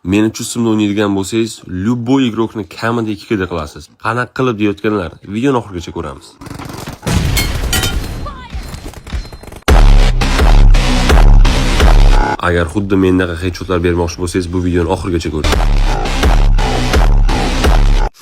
Meni chustimda o'ynaydigan bo'lsangiz, любой игрокni kamida 2 kida qilasiz. Qanaqa qilib deyotganlar, videoni oxirigacha ko'ramiz. Agar xuddi mendaqa headshotlar bermoqchi bo'lsangiz, bu videoni oxirigacha ko'ring.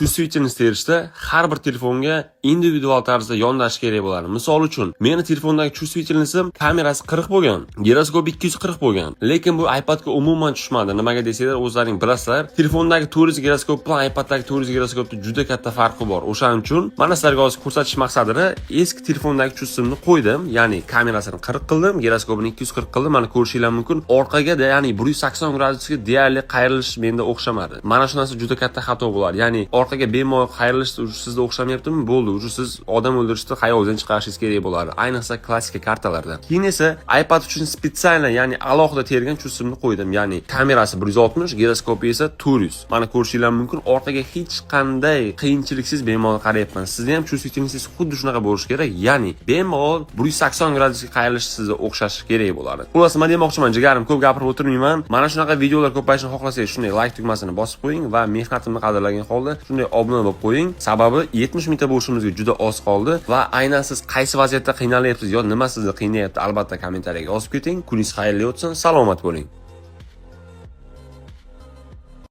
Chustvoytenность erishda har bir telefonga individual tarzda yondash kerak bo'ladi. Misol uchun, meni telefondagi chustvoytenностьim kamerasi 40 bo'lgan, giroskop 240 bo'lgan. Lekin bu iPadga umuman tushmadi. Nimaga desanglar, o'zlaring bilasizlar, telefondagi 400 giroskop bilan iPaddagi 400 giroskopda juda katta farqi bor. O'shaning uchun mana sizlarga hozir ko'rsatish maqsadida eski telefondagi chustimni qo'ydim, ya'ni kamerasini 40 qildim, giroskopini 240 qildim. Mana ko'rishingiz mumkin. Orqaga ya'ni 180 gradusga deyarli qayrilish menda o'xshamadi. Mana shu narsa juda katta xato bo'ladi. Ya'ni orqaga bemalol qayrilish sizda o'xshamayaptimi? Bo'ldi. Siz odam o'ldirishni xayolingizdan chiqarishingiz kerak bo'ladi. Ayniqsa klassika kartalarda. Keyin esa iPad uchun spesial, ya'ni alohida tergan chustimni qo'ydim. Ya'ni kamerasi 160, giroskopi esa 400. Mana ko'rishingiz mumkin. Orqaga hech qanday qiyinchiliksiz bemalol qarayapman. Sizda ham chustvoytenность xuddi shunaqa bo'lishi kerak. Ya'ni bemalol 180 gradusga qayrilish sizga o'xshashi kerak bo'ladi. Xullas, nima demoqchiman, jigarim, ko'p gapirib o'tirmayman. Mana shunaqa videolar ko'payishini xohlasangiz, shunday like tugmasini bosib qo'ying va mehnatimni qadrlagan holda shunday obuna bo'lib qo'ying. Sababi 70 mingta bo'lishimizga juda oz qoldi va aynan siz qaysi vaziyatda qiynalyapsiz yo nima sizni qiynayapti, albatta kommentariyaga yozib keting. Kuningiz xayrli o'tsin, salomat bo'ling.